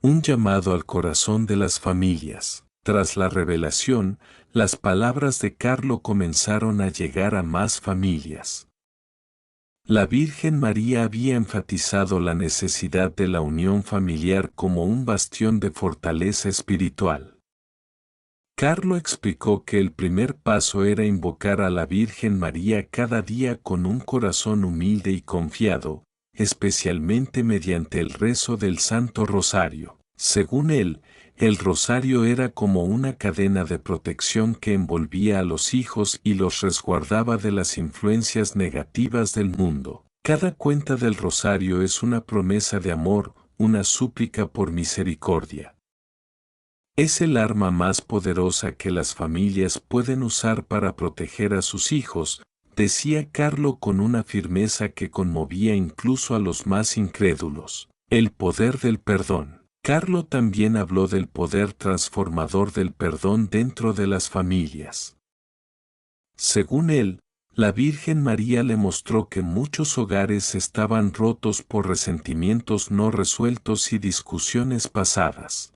Un llamado al corazón de las familias. Tras la revelación, las palabras de Carlo comenzaron a llegar a más familias. La Virgen María había enfatizado la necesidad de la unión familiar como un bastión de fortaleza espiritual. Carlo explicó que el primer paso era invocar a la Virgen María cada día con un corazón humilde y confiado, especialmente mediante el rezo del Santo Rosario. Según él, el rosario era como una cadena de protección que envolvía a los hijos y los resguardaba de las influencias negativas del mundo. Cada cuenta del rosario es una promesa de amor, una súplica por misericordia. Es el arma más poderosa que las familias pueden usar para proteger a sus hijos, decía Carlo con una firmeza que conmovía incluso a los más incrédulos. El poder del perdón. Carlo también habló del poder transformador del perdón dentro de las familias. Según él, la Virgen María le mostró que muchos hogares estaban rotos por resentimientos no resueltos y discusiones pasadas.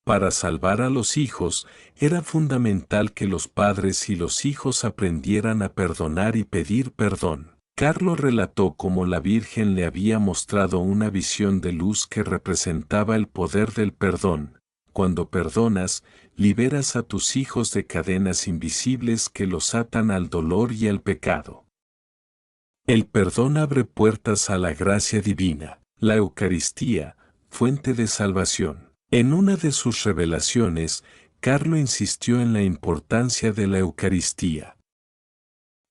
Para salvar a los hijos, era fundamental que los padres y los hijos aprendieran a perdonar y pedir perdón. Carlo relató cómo la Virgen le había mostrado una visión de luz que representaba el poder del perdón. Cuando perdonas, liberas a tus hijos de cadenas invisibles que los atan al dolor y al pecado. El perdón abre puertas a la gracia divina. La Eucaristía, fuente de salvación. En una de sus revelaciones, Carlo insistió en la importancia de la Eucaristía.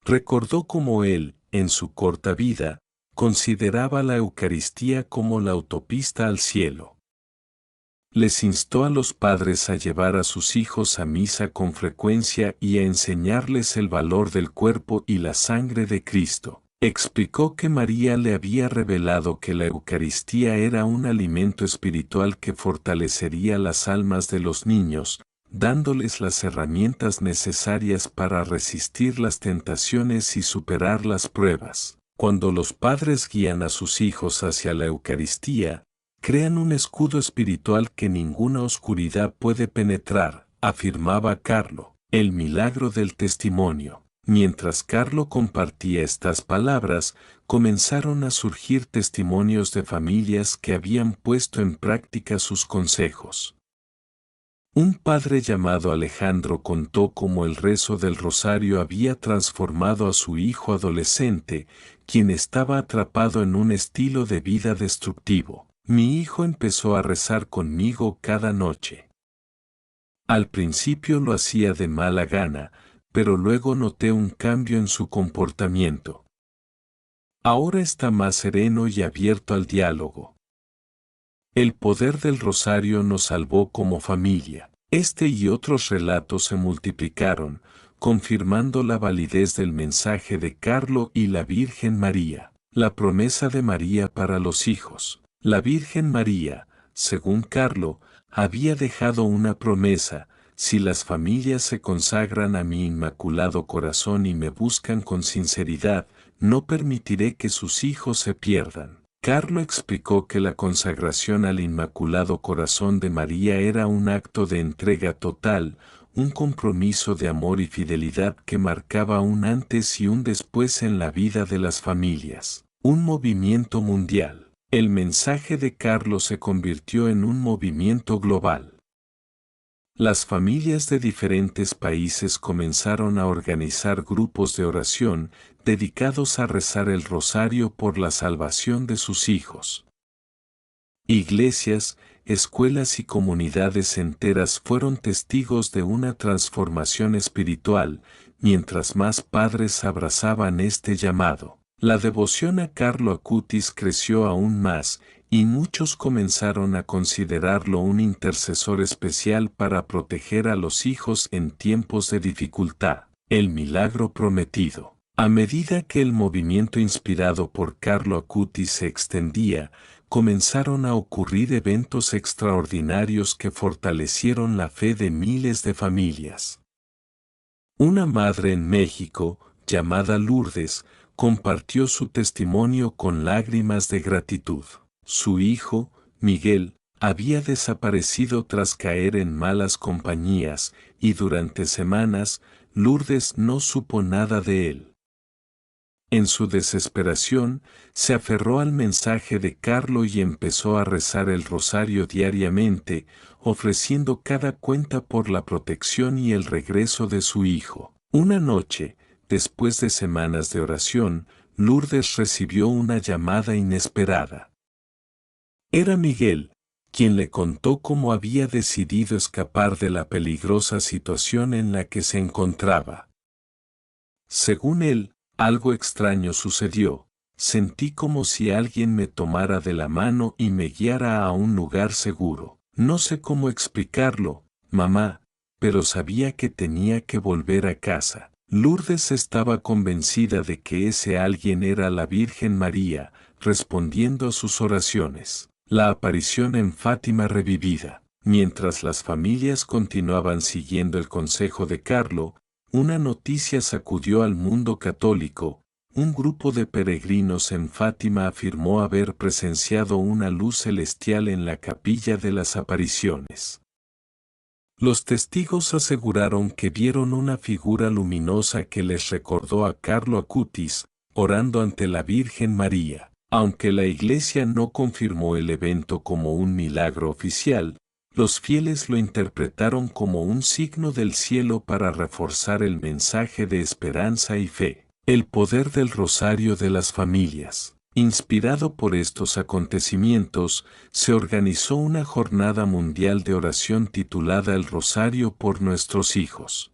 Recordó cómo él, en su corta vida, consideraba la Eucaristía como la autopista al cielo. Les instó a los padres a llevar a sus hijos a misa con frecuencia y a enseñarles el valor del cuerpo y la sangre de Cristo. Explicó que María le había revelado que la Eucaristía era un alimento espiritual que fortalecería las almas de los niños, dándoles las herramientas necesarias para resistir las tentaciones y superar las pruebas. Cuando los padres guían a sus hijos hacia la Eucaristía, crean un escudo espiritual que ninguna oscuridad puede penetrar, afirmaba Carlo. El milagro del testimonio. Mientras Carlo compartía estas palabras, comenzaron a surgir testimonios de familias que habían puesto en práctica sus consejos. Un padre llamado Alejandro contó cómo el rezo del rosario había transformado a su hijo adolescente, quien estaba atrapado en un estilo de vida destructivo. Mi hijo empezó a rezar conmigo cada noche. Al principio lo hacía de mala gana, pero luego noté un cambio en su comportamiento. Ahora está más sereno y abierto al diálogo. El poder del rosario nos salvó como familia. Este y otros relatos se multiplicaron, confirmando la validez del mensaje de Carlo y la Virgen María. La promesa de María para los hijos. La Virgen María, según Carlo, había dejado una promesa: si las familias se consagran a mi inmaculado corazón y me buscan con sinceridad, no permitiré que sus hijos se pierdan. Carlo explicó que la consagración al Inmaculado Corazón de María era un acto de entrega total, un compromiso de amor y fidelidad que marcaba un antes y un después en la vida de las familias. Un movimiento mundial. El mensaje de Carlo se convirtió en un movimiento global. Las familias de diferentes países comenzaron a organizar grupos de oración dedicados a rezar el rosario por la salvación de sus hijos. Iglesias, escuelas y comunidades enteras fueron testigos de una transformación espiritual, mientras más padres abrazaban este llamado. La devoción a Carlo Acutis creció aún más, y muchos comenzaron a considerarlo un intercesor especial para proteger a los hijos en tiempos de dificultad. El milagro prometido. A medida que el movimiento inspirado por Carlo Acutis se extendía, comenzaron a ocurrir eventos extraordinarios que fortalecieron la fe de miles de familias. Una madre en México, llamada Lourdes, compartió su testimonio con lágrimas de gratitud. Su hijo, Miguel, había desaparecido tras caer en malas compañías, y durante semanas, Lourdes no supo nada de él. En su desesperación, se aferró al mensaje de Carlo y empezó a rezar el rosario diariamente, ofreciendo cada cuenta por la protección y el regreso de su hijo. Una noche, después de semanas de oración, Lourdes recibió una llamada inesperada. Era Miguel, quien le contó cómo había decidido escapar de la peligrosa situación en la que se encontraba. Según él, algo extraño sucedió. Sentí como si alguien me tomara de la mano y me guiara a un lugar seguro. No sé cómo explicarlo, mamá, pero sabía que tenía que volver a casa. Lourdes estaba convencida de que ese alguien era la Virgen María, respondiendo a sus oraciones. La aparición en Fátima revivida. Mientras las familias continuaban siguiendo el consejo de Carlo, una noticia sacudió al mundo católico. Un grupo de peregrinos en Fátima afirmó haber presenciado una luz celestial en la capilla de las apariciones. Los testigos aseguraron que vieron una figura luminosa que les recordó a Carlo Acutis, orando ante la Virgen María. Aunque la Iglesia no confirmó el evento como un milagro oficial, los fieles lo interpretaron como un signo del cielo para reforzar el mensaje de esperanza y fe. El poder del rosario de las familias. Inspirado por estos acontecimientos, se organizó una jornada mundial de oración titulada El Rosario por nuestros hijos.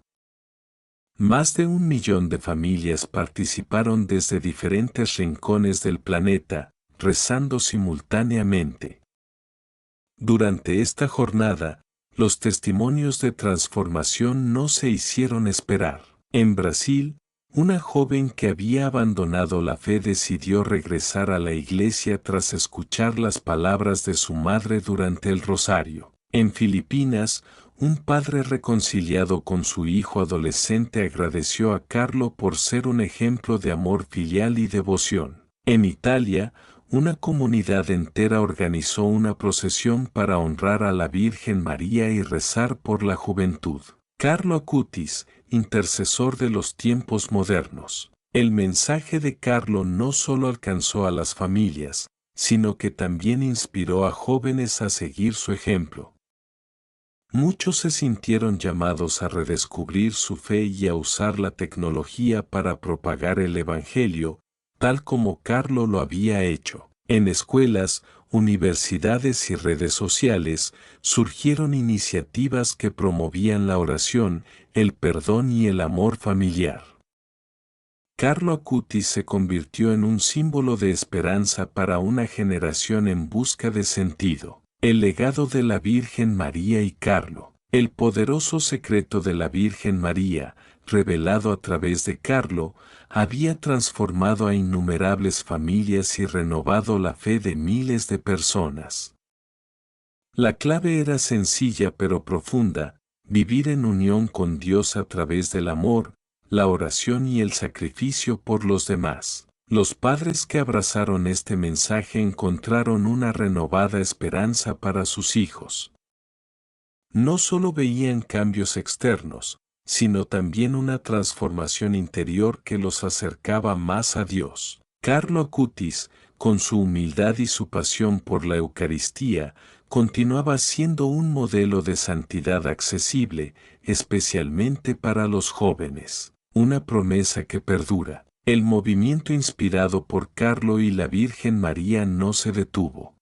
Más de 1 millón de familias participaron desde diferentes rincones del planeta, rezando simultáneamente. Durante esta jornada, los testimonios de transformación no se hicieron esperar. En Brasil, una joven que había abandonado la fe decidió regresar a la iglesia tras escuchar las palabras de su madre durante el rosario. En Filipinas, un padre reconciliado con su hijo adolescente agradeció a Carlo por ser un ejemplo de amor filial y devoción. En Italia, una comunidad entera organizó una procesión para honrar a la Virgen María y rezar por la juventud. Carlo Acutis, intercesor de los tiempos modernos. El mensaje de Carlo no solo alcanzó a las familias, sino que también inspiró a jóvenes a seguir su ejemplo. Muchos se sintieron llamados a redescubrir su fe y a usar la tecnología para propagar el Evangelio, tal como Carlo lo había hecho. En escuelas, universidades y redes sociales, surgieron iniciativas que promovían la oración, el perdón y el amor familiar. Carlo Acutis se convirtió en un símbolo de esperanza para una generación en busca de sentido. El legado de la Virgen María y Carlo. El poderoso secreto de la Virgen María, revelado a través de Carlo, había transformado a innumerables familias y renovado la fe de miles de personas. La clave era sencilla pero profunda: vivir en unión con Dios a través del amor, la oración y el sacrificio por los demás. Los padres que abrazaron este mensaje encontraron una renovada esperanza para sus hijos. No solo veían cambios externos, sino también una transformación interior que los acercaba más a Dios. Carlo Acutis, con su humildad y su pasión por la Eucaristía, continuaba siendo un modelo de santidad accesible, especialmente para los jóvenes. Una promesa que perdura. El movimiento inspirado por Carlo y la Virgen María no se detuvo.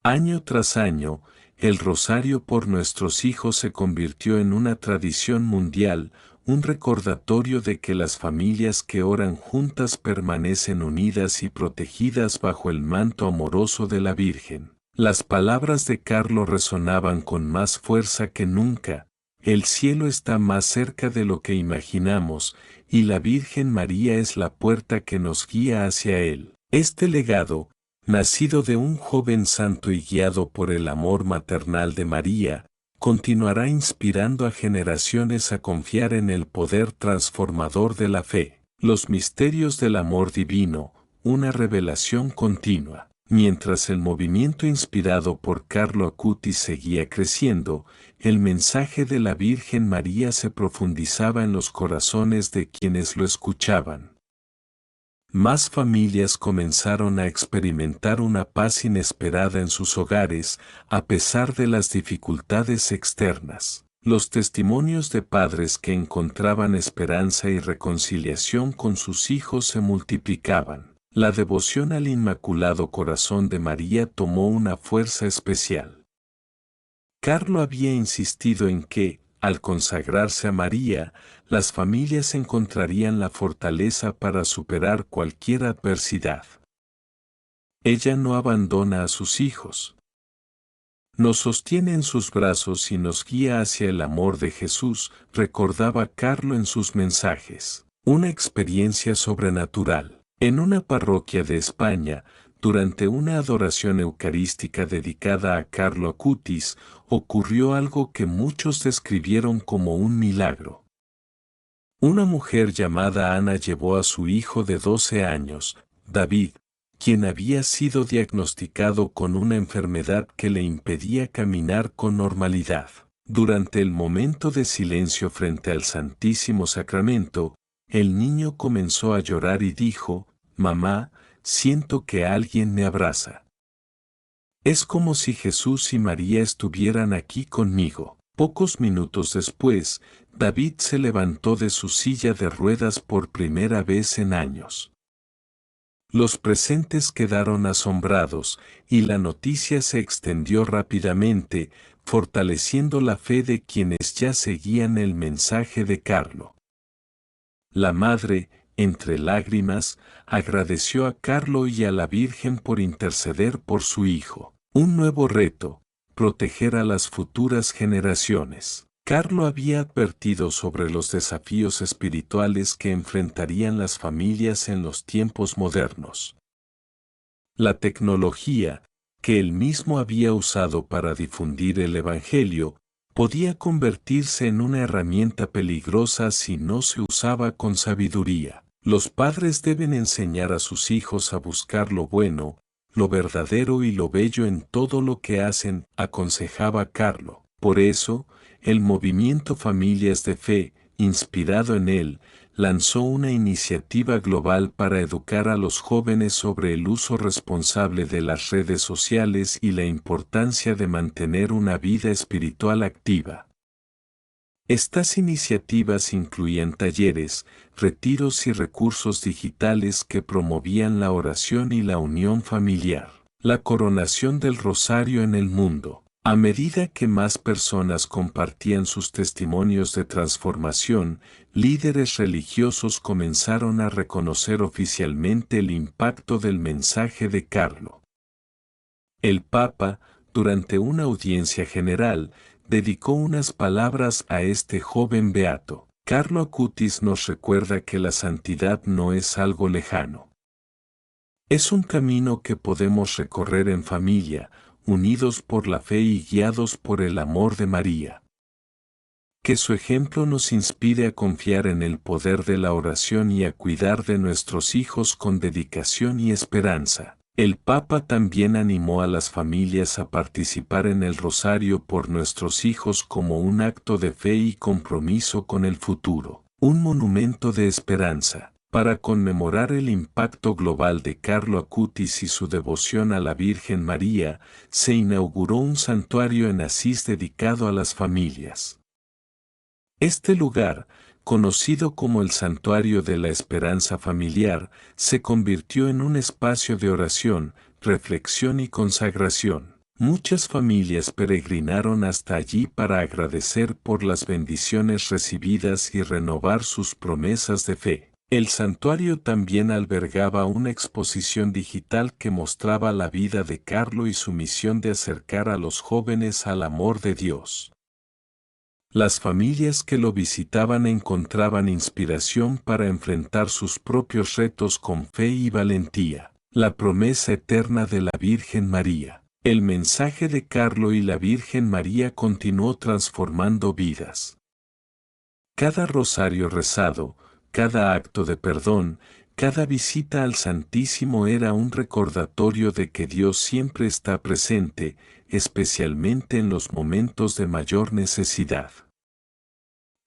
Año tras año, el rosario por nuestros hijos se convirtió en una tradición mundial, un recordatorio de que las familias que oran juntas permanecen unidas y protegidas bajo el manto amoroso de la Virgen. Las palabras de Carlo resonaban con más fuerza que nunca. El cielo está más cerca de lo que imaginamos, y la Virgen María es la puerta que nos guía hacia él. Este legado, nacido de un joven santo y guiado por el amor maternal de María, continuará inspirando a generaciones a confiar en el poder transformador de la fe. Los misterios del amor divino, una revelación continua. Mientras el movimiento inspirado por Carlo Acutis seguía creciendo, el mensaje de la Virgen María se profundizaba en los corazones de quienes lo escuchaban. Más familias comenzaron a experimentar una paz inesperada en sus hogares, a pesar de las dificultades externas. Los testimonios de padres que encontraban esperanza y reconciliación con sus hijos se multiplicaban. La devoción al Inmaculado Corazón de María tomó una fuerza especial. Carlo había insistido en que, al consagrarse a María, las familias encontrarían la fortaleza para superar cualquier adversidad. Ella no abandona a sus hijos. Nos sostiene en sus brazos y nos guía hacia el amor de Jesús, recordaba Carlo en sus mensajes. Una experiencia sobrenatural. En una parroquia de España, durante una adoración eucarística dedicada a Carlo Acutis, ocurrió algo que muchos describieron como un milagro. Una mujer llamada Ana llevó a su hijo de 12 años, David, quien había sido diagnosticado con una enfermedad que le impedía caminar con normalidad. Durante el momento de silencio frente al Santísimo Sacramento, el niño comenzó a llorar y dijo: «Mamá, siento que alguien me abraza. Es como si Jesús y María estuvieran aquí conmigo». Pocos minutos después, David se levantó de su silla de ruedas por primera vez en años. Los presentes quedaron asombrados, y la noticia se extendió rápidamente, fortaleciendo la fe de quienes ya seguían el mensaje de Carlo. La madre, entre lágrimas, agradeció a Carlo y a la Virgen por interceder por su hijo. Un nuevo reto: proteger a las futuras generaciones. Carlo había advertido sobre los desafíos espirituales que enfrentarían las familias en los tiempos modernos. La tecnología, que él mismo había usado para difundir el Evangelio, podía convertirse en una herramienta peligrosa si no se usaba con sabiduría. Los padres deben enseñar a sus hijos a buscar lo bueno, lo verdadero y lo bello en todo lo que hacen, aconsejaba Carlo. Por eso, el movimiento Familias de Fe, inspirado en él, lanzó una iniciativa global para educar a los jóvenes sobre el uso responsable de las redes sociales y la importancia de mantener una vida espiritual activa. Estas iniciativas incluían talleres, retiros y recursos digitales que promovían la oración y la unión familiar. La coronación del rosario en el mundo. A medida que más personas compartían sus testimonios de transformación, líderes religiosos comenzaron a reconocer oficialmente el impacto del mensaje de Carlo. El Papa, durante una audiencia general, dedicó unas palabras a este joven beato. Carlo Acutis nos recuerda que la santidad no es algo lejano. Es un camino que podemos recorrer en familia, unidos por la fe y guiados por el amor de María. Que su ejemplo nos inspire a confiar en el poder de la oración y a cuidar de nuestros hijos con dedicación y esperanza. El Papa también animó a las familias a participar en el rosario por nuestros hijos como un acto de fe y compromiso con el futuro, un monumento de esperanza. Para conmemorar el impacto global de Carlo Acutis y su devoción a la Virgen María, se inauguró un santuario en Asís dedicado a las familias. Este lugar, conocido como el Santuario de la Esperanza Familiar, se convirtió en un espacio de oración, reflexión y consagración. Muchas familias peregrinaron hasta allí para agradecer por las bendiciones recibidas y renovar sus promesas de fe. El santuario también albergaba una exposición digital que mostraba la vida de Carlo y su misión de acercar a los jóvenes al amor de Dios. Las familias que lo visitaban encontraban inspiración para enfrentar sus propios retos con fe y valentía. La promesa eterna de la Virgen María. El mensaje de Carlo y la Virgen María continuó transformando vidas. Cada rosario rezado, cada acto de perdón, Cada visita al Santísimo era un recordatorio de que Dios siempre está presente, especialmente en los momentos de mayor necesidad.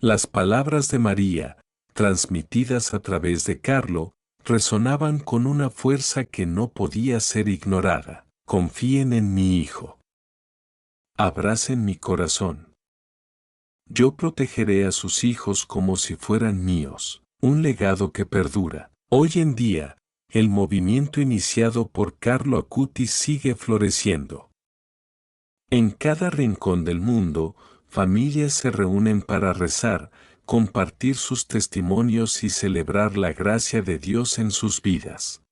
Las palabras de María, transmitidas a través de Carlo, resonaban con una fuerza que no podía ser ignorada. Confíen en mi hijo. Abracen mi corazón. Yo protegeré a sus hijos como si fueran míos, un legado que perdura. Hoy en día, el movimiento iniciado por Carlo Acutis sigue floreciendo. En cada rincón del mundo, familias se reúnen para rezar, compartir sus testimonios y celebrar la gracia de Dios en sus vidas.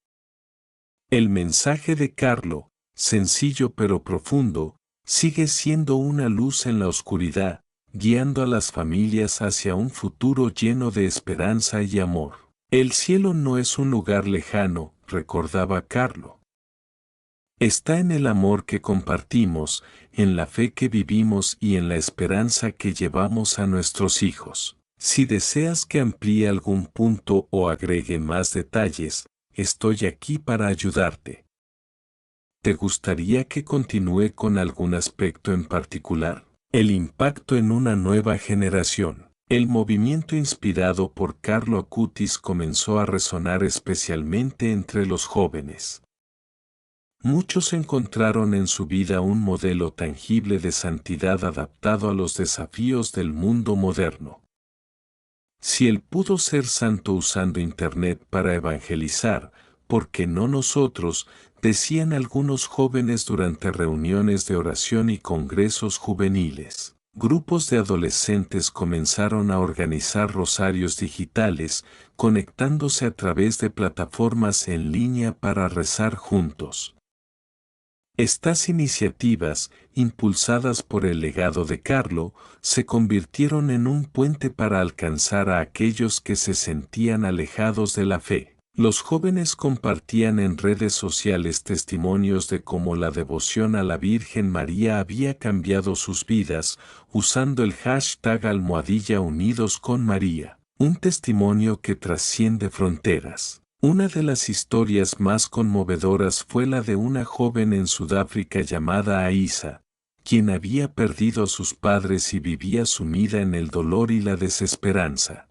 El mensaje de Carlo, sencillo pero profundo, sigue siendo una luz en la oscuridad, guiando a las familias hacia un futuro lleno de esperanza y amor. El cielo no es un lugar lejano, recordaba Carlo. Está en el amor que compartimos, en la fe que vivimos y en la esperanza que llevamos a nuestros hijos. Si deseas que amplíe algún punto o agregue más detalles, estoy aquí para ayudarte. ¿Te gustaría que continúe con algún aspecto en particular? El impacto en una nueva generación. El movimiento inspirado por Carlo Acutis comenzó a resonar especialmente entre los jóvenes. Muchos encontraron en su vida un modelo tangible de santidad adaptado a los desafíos del mundo moderno. Si él pudo ser santo usando Internet para evangelizar, ¿por qué no nosotros?, decían algunos jóvenes durante reuniones de oración y congresos juveniles. Grupos de adolescentes comenzaron a organizar rosarios digitales, conectándose a través de plataformas en línea para rezar juntos. Estas iniciativas, impulsadas por el legado de Carlo, se convirtieron en un puente para alcanzar a aquellos que se sentían alejados de la fe. Los jóvenes compartían en redes sociales testimonios de cómo la devoción a la Virgen María había cambiado sus vidas, usando el hashtag #Unidos con María, un testimonio que trasciende fronteras. Una de las historias más conmovedoras fue la de una joven en Sudáfrica llamada Aisa, quien había perdido a sus padres y vivía sumida en el dolor y la desesperanza.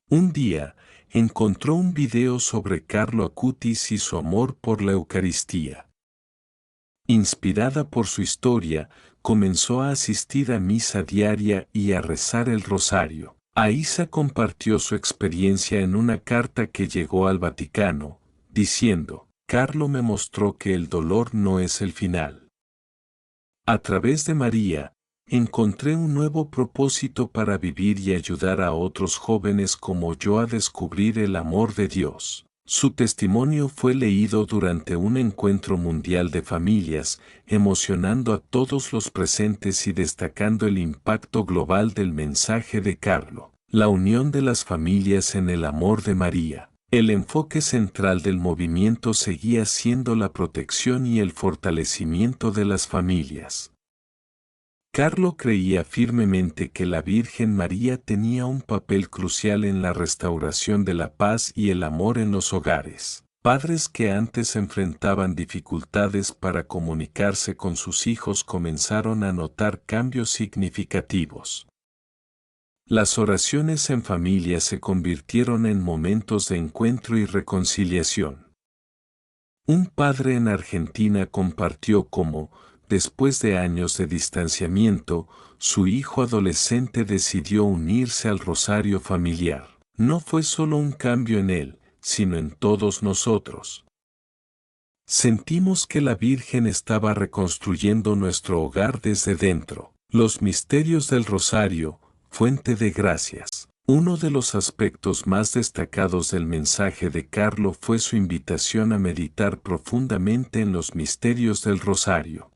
Un día, encontró un video sobre Carlo Acutis y su amor por la Eucaristía. Inspirada por su historia, comenzó a asistir a misa diaria y a rezar el rosario. Aisa compartió su experiencia en una carta que llegó al Vaticano, diciendo: Carlo me mostró que el dolor no es el final. A través de María, encontré un nuevo propósito para vivir y ayudar a otros jóvenes como yo a descubrir el amor de Dios. Su testimonio fue leído durante un encuentro mundial de familias, emocionando a todos los presentes y destacando el impacto global del mensaje de Carlo. La unión de las familias en el amor de María. El enfoque central del movimiento seguía siendo la protección y el fortalecimiento de las familias. Carlo creía firmemente que la Virgen María tenía un papel crucial en la restauración de la paz y el amor en los hogares. Padres que antes enfrentaban dificultades para comunicarse con sus hijos comenzaron a notar cambios significativos. Las oraciones en familia se convirtieron en momentos de encuentro y reconciliación. Un padre en Argentina compartió cómo, después de años de distanciamiento, su hijo adolescente decidió unirse al rosario familiar. No fue solo un cambio en él, sino en todos nosotros. Sentimos que la Virgen estaba reconstruyendo nuestro hogar desde dentro. Los misterios del rosario, fuente de gracias. Uno de los aspectos más destacados del mensaje de Carlo fue su invitación a meditar profundamente en los misterios del rosario.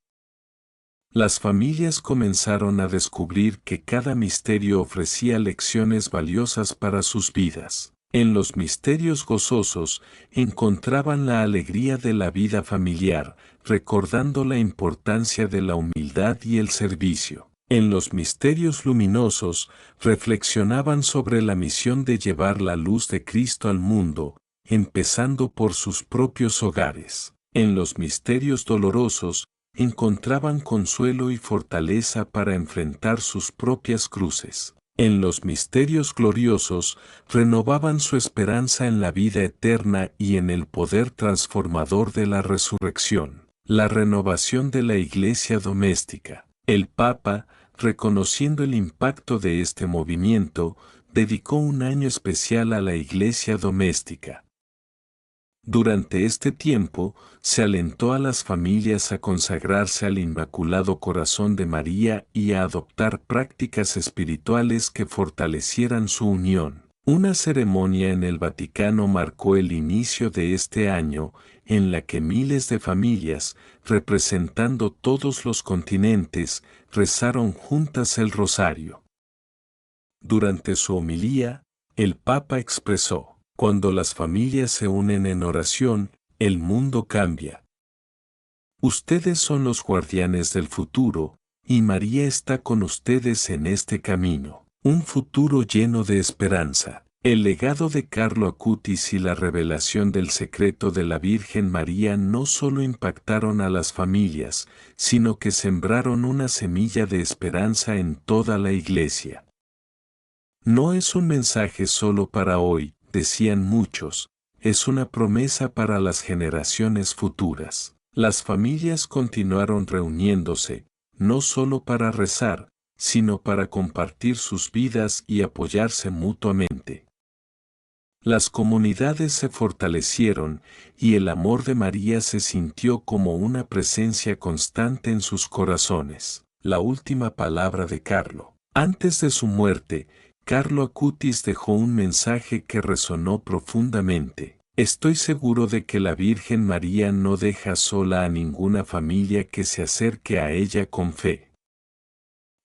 Las familias comenzaron a descubrir que cada misterio ofrecía lecciones valiosas para sus vidas. En los misterios gozosos, encontraban la alegría de la vida familiar, recordando la importancia de la humildad y el servicio. En los misterios luminosos, reflexionaban sobre la misión de llevar la luz de Cristo al mundo, empezando por sus propios hogares. En los misterios dolorosos, encontraban consuelo y fortaleza para enfrentar sus propias cruces. En los misterios gloriosos, renovaban su esperanza en la vida eterna y en el poder transformador de la resurrección. La renovación de la Iglesia doméstica. El Papa, reconociendo el impacto de este movimiento, dedicó un año especial a la Iglesia doméstica. Durante este tiempo, se alentó a las familias a consagrarse al Inmaculado Corazón de María y a adoptar prácticas espirituales que fortalecieran su unión. Una ceremonia en el Vaticano marcó el inicio de este año, en la que miles de familias, representando todos los continentes, rezaron juntas el rosario. Durante su homilía, el Papa expresó: cuando las familias se unen en oración, el mundo cambia. Ustedes son los guardianes del futuro, y María está con ustedes en este camino. Un futuro lleno de esperanza. El legado de Carlo Acutis y la revelación del secreto de la Virgen María no solo impactaron a las familias, sino que sembraron una semilla de esperanza en toda la Iglesia. No es un mensaje solo para hoy, decían muchos, es una promesa para las generaciones futuras. Las familias continuaron reuniéndose, no solo para rezar, sino para compartir sus vidas y apoyarse mutuamente. Las comunidades se fortalecieron y el amor de María se sintió como una presencia constante en sus corazones. La última palabra de Carlo. Antes de su muerte, Carlo Acutis dejó un mensaje que resonó profundamente. Estoy seguro de que la Virgen María no deja sola a ninguna familia que se acerque a ella con fe.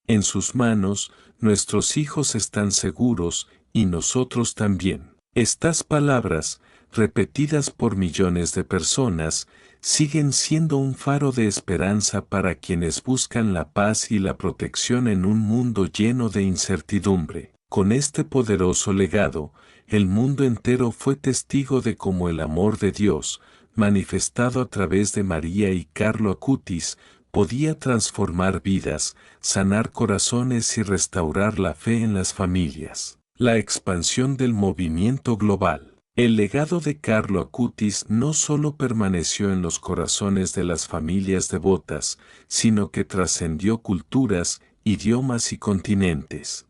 En sus manos, nuestros hijos están seguros, y nosotros también. Estas palabras, repetidas por millones de personas, siguen siendo un faro de esperanza para quienes buscan la paz y la protección en un mundo lleno de incertidumbre. Con este poderoso legado, el mundo entero fue testigo de cómo el amor de Dios, manifestado a través de María y Carlo Acutis, podía transformar vidas, sanar corazones y restaurar la fe en las familias. La expansión del movimiento global. El legado de Carlo Acutis no solo permaneció en los corazones de las familias devotas, sino que trascendió culturas, idiomas y continentes.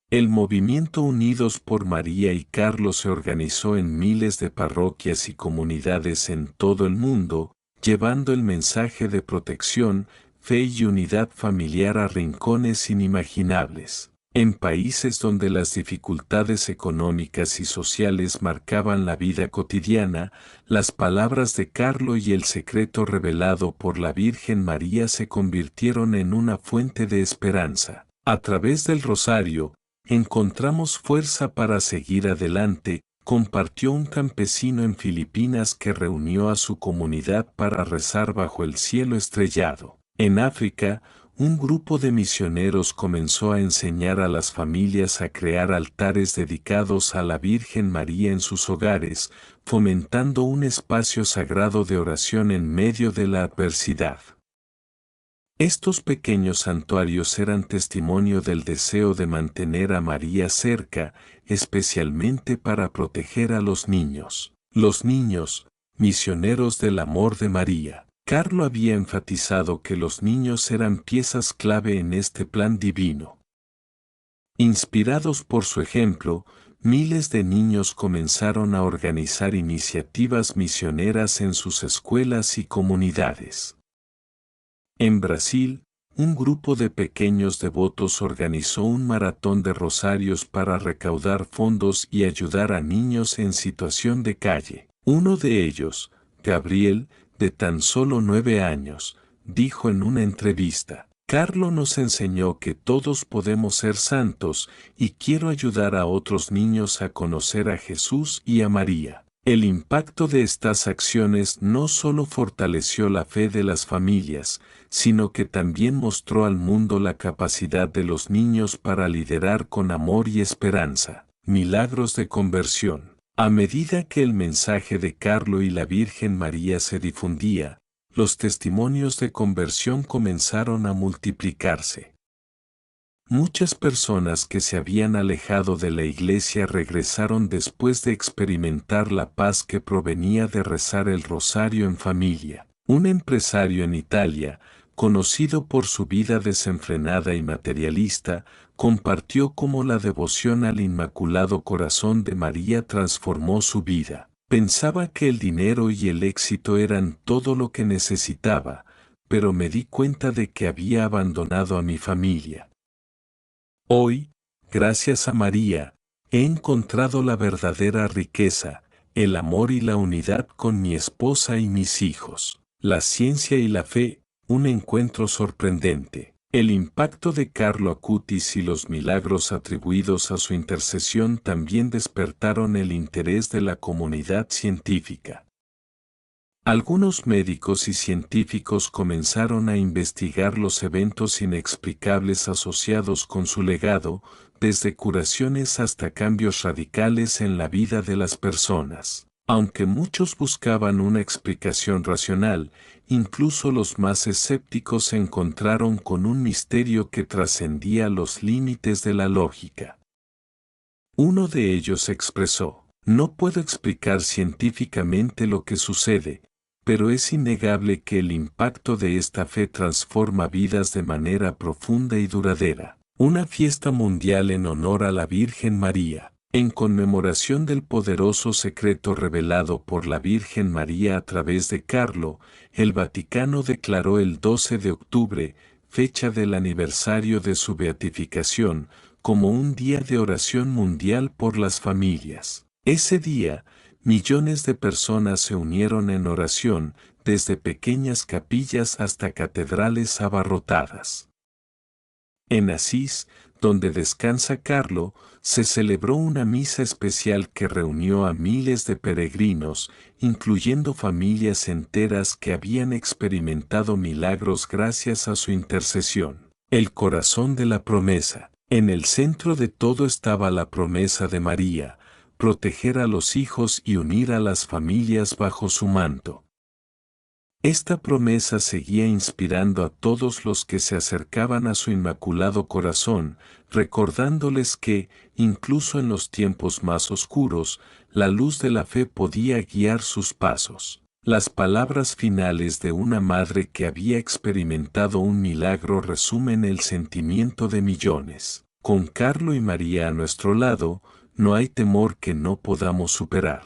El movimiento Unidos por María y Carlo se organizó en miles de parroquias y comunidades en todo el mundo, llevando el mensaje de protección, fe y unidad familiar a rincones inimaginables. En países donde las dificultades económicas y sociales marcaban la vida cotidiana, las palabras de Carlo y el secreto revelado por la Virgen María se convirtieron en una fuente de esperanza. A través del rosario, encontramos fuerza para seguir adelante, compartió un campesino en Filipinas que reunió a su comunidad para rezar bajo el cielo estrellado. En África, un grupo de misioneros comenzó a enseñar a las familias a crear altares dedicados a la Virgen María en sus hogares, fomentando un espacio sagrado de oración en medio de la adversidad. Estos pequeños santuarios eran testimonio del deseo de mantener a María cerca, especialmente para proteger a los niños. Los niños, misioneros del amor de María. Carlo había enfatizado que los niños eran piezas clave en este plan divino. Inspirados por su ejemplo, miles de niños comenzaron a organizar iniciativas misioneras en sus escuelas y comunidades. En Brasil, un grupo de pequeños devotos organizó un maratón de rosarios para recaudar fondos y ayudar a niños en situación de calle. Uno de ellos, Gabriel, de tan solo 9 años, dijo en una entrevista: Carlo nos enseñó que todos podemos ser santos y quiero ayudar a otros niños a conocer a Jesús y a María. El impacto de estas acciones no solo fortaleció la fe de las familias, sino que también mostró al mundo la capacidad de los niños para liderar con amor y esperanza. Milagros de conversión. A medida que el mensaje de Carlo y la Virgen María se difundía, los testimonios de conversión comenzaron a multiplicarse. Muchas personas que se habían alejado de la iglesia regresaron después de experimentar la paz que provenía de rezar el rosario en familia. Un empresario en Italia, conocido por su vida desenfrenada y materialista, compartió cómo la devoción al Inmaculado Corazón de María transformó su vida. Pensaba que el dinero y el éxito eran todo lo que necesitaba, pero me di cuenta de que había abandonado a mi familia. Hoy, gracias a María, he encontrado la verdadera riqueza, el amor y la unidad con mi esposa y mis hijos. La ciencia y la fe, un encuentro sorprendente. El impacto de Carlo Acutis y los milagros atribuidos a su intercesión también despertaron el interés de la comunidad científica. Algunos médicos y científicos comenzaron a investigar los eventos inexplicables asociados con su legado, desde curaciones hasta cambios radicales en la vida de las personas. Aunque muchos buscaban una explicación racional, incluso los más escépticos se encontraron con un misterio que trascendía los límites de la lógica. Uno de ellos expresó: "No puedo explicar científicamente lo que sucede, pero es innegable que el impacto de esta fe transforma vidas de manera profunda y duradera". Una fiesta mundial en honor a la Virgen María. En conmemoración del poderoso secreto revelado por la Virgen María a través de Carlo, el Vaticano declaró el 12 de octubre, fecha del aniversario de su beatificación, como un día de oración mundial por las familias. Ese día, millones de personas se unieron en oración, desde pequeñas capillas hasta catedrales abarrotadas. En Asís, donde descansa Carlo, se celebró una misa especial que reunió a miles de peregrinos, incluyendo familias enteras que habían experimentado milagros gracias a su intercesión. El corazón de la promesa. En el centro de todo estaba la promesa de María: proteger a los hijos y unir a las familias bajo su manto. Esta promesa seguía inspirando a todos los que se acercaban a su Inmaculado Corazón, recordándoles que, incluso en los tiempos más oscuros, la luz de la fe podía guiar sus pasos. Las palabras finales de una madre que había experimentado un milagro resumen el sentimiento de millones. Con Carlo y María a nuestro lado, no hay temor que no podamos superar.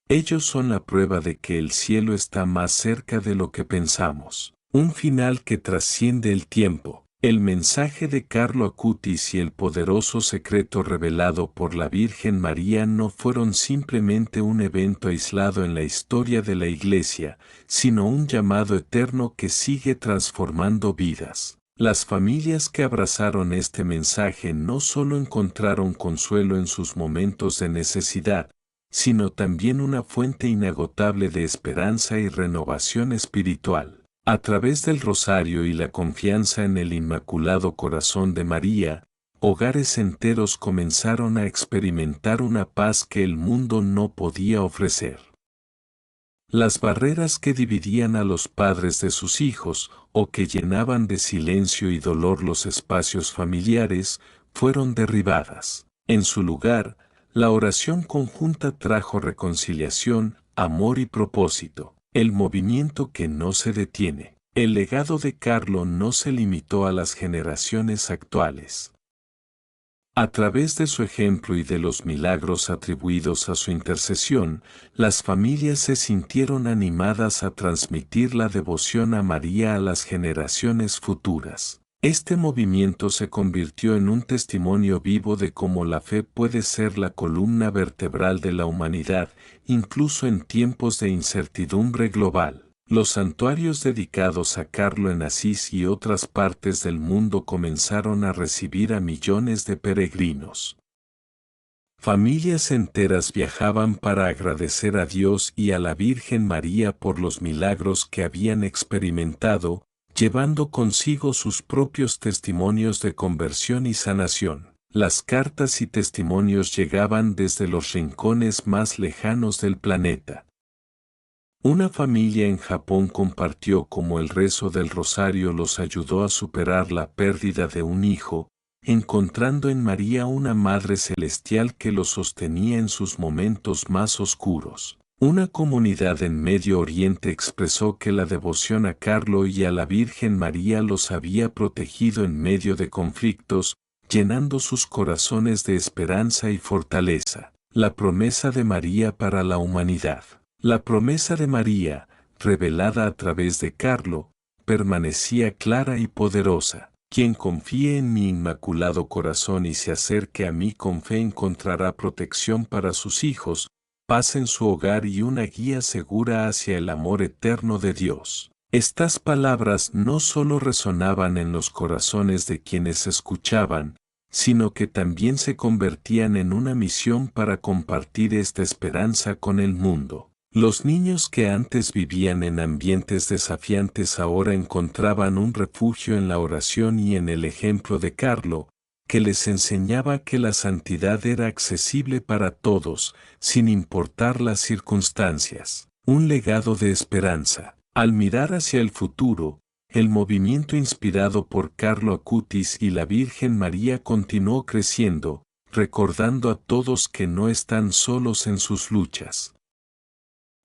Ellos son la prueba de que el cielo está más cerca de lo que pensamos. Un final que trasciende el tiempo. El mensaje de Carlo Acutis y el poderoso secreto revelado por la Virgen María no fueron simplemente un evento aislado en la historia de la Iglesia, sino un llamado eterno que sigue transformando vidas. Las familias que abrazaron este mensaje no solo encontraron consuelo en sus momentos de necesidad, sino también una fuente inagotable de esperanza y renovación espiritual. A través del rosario y la confianza en el Inmaculado Corazón de María, hogares enteros comenzaron a experimentar una paz que el mundo no podía ofrecer. Las barreras que dividían a los padres de sus hijos, o que llenaban de silencio y dolor los espacios familiares, fueron derribadas. En su lugar, la oración conjunta trajo reconciliación, amor y propósito. El movimiento que no se detiene. El legado de Carlo no se limitó a las generaciones actuales. A través de su ejemplo y de los milagros atribuidos a su intercesión, las familias se sintieron animadas a transmitir la devoción a María a las generaciones futuras. Este movimiento se convirtió en un testimonio vivo de cómo la fe puede ser la columna vertebral de la humanidad, incluso en tiempos de incertidumbre global. Los santuarios dedicados a Carlo en Asís y otras partes del mundo comenzaron a recibir a millones de peregrinos. Familias enteras viajaban para agradecer a Dios y a la Virgen María por los milagros que habían experimentado, llevando consigo sus propios testimonios de conversión y sanación. Las cartas y testimonios llegaban desde los rincones más lejanos del planeta. Una familia en Japón compartió cómo el rezo del rosario los ayudó a superar la pérdida de un hijo, encontrando en María una Madre Celestial que los sostenía en sus momentos más oscuros. Una comunidad en Medio Oriente expresó que la devoción a Carlo y a la Virgen María los había protegido en medio de conflictos, llenando sus corazones de esperanza y fortaleza. La promesa de María para la humanidad. La promesa de María, revelada a través de Carlo, permanecía clara y poderosa. Quien confíe en mi inmaculado corazón y se acerque a mí con fe encontrará protección para sus hijos, paz en su hogar y una guía segura hacia el amor eterno de Dios. Estas palabras no solo resonaban en los corazones de quienes escuchaban, sino que también se convertían en una misión para compartir esta esperanza con el mundo. Los niños que antes vivían en ambientes desafiantes ahora encontraban un refugio en la oración y en el ejemplo de Carlo, que les enseñaba que la santidad era accesible para todos, sin importar las circunstancias. Un legado de esperanza. Al mirar hacia el futuro, el movimiento inspirado por Carlo Acutis y la Virgen María continuó creciendo, recordando a todos que no están solos en sus luchas.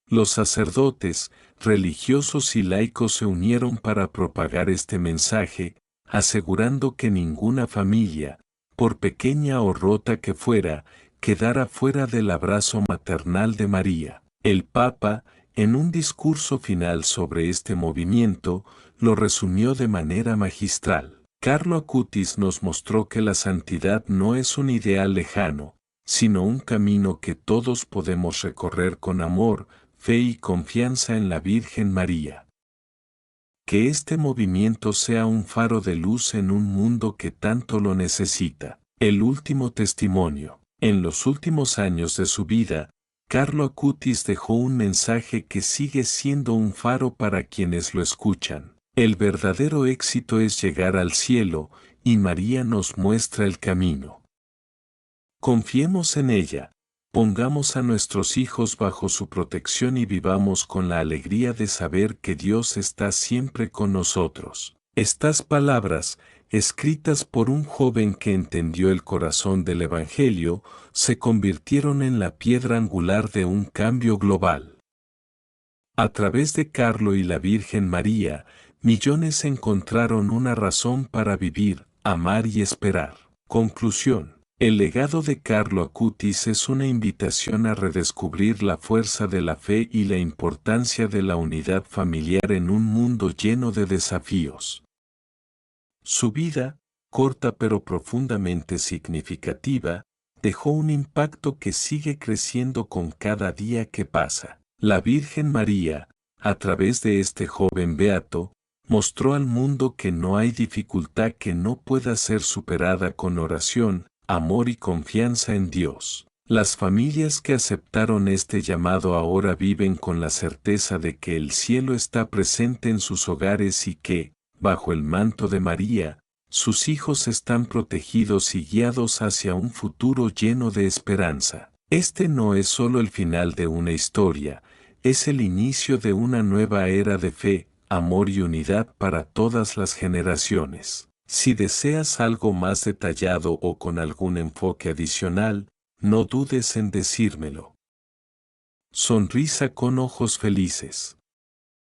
Los sacerdotes, religiosos y laicos se unieron para propagar este mensaje, asegurando que ninguna familia, por pequeña o rota que fuera, quedara fuera del abrazo maternal de María. El Papa, en un discurso final sobre este movimiento, lo resumió de manera magistral. Carlo Acutis nos mostró que la santidad no es un ideal lejano, sino un camino que todos podemos recorrer con amor, fe y confianza en la Virgen María. Que este movimiento sea un faro de luz en un mundo que tanto lo necesita. El último testimonio. En los últimos años de su vida, Carlo Acutis dejó un mensaje que sigue siendo un faro para quienes lo escuchan. El verdadero éxito es llegar al cielo, y María nos muestra el camino. Confiemos en ella. Pongamos a nuestros hijos bajo su protección y vivamos con la alegría de saber que Dios está siempre con nosotros. Estas palabras, escritas por un joven que entendió el corazón del Evangelio, se convirtieron en la piedra angular de un cambio global. A través de Carlo y la Virgen María, millones encontraron una razón para vivir, amar y esperar. Conclusión. El legado de Carlo Acutis es una invitación a redescubrir la fuerza de la fe y la importancia de la unidad familiar en un mundo lleno de desafíos. Su vida, corta pero profundamente significativa, dejó un impacto que sigue creciendo con cada día que pasa. La Virgen María, a través de este joven beato, mostró al mundo que no hay dificultad que no pueda ser superada con oración, amor y confianza en Dios. Las familias que aceptaron este llamado ahora viven con la certeza de que el cielo está presente en sus hogares y que, bajo el manto de María, sus hijos están protegidos y guiados hacia un futuro lleno de esperanza. Este no es solo el final de una historia, es el inicio de una nueva era de fe, amor y unidad para todas las generaciones. Si deseas algo más detallado o con algún enfoque adicional, no dudes en decírmelo. Sonrisa con ojos felices.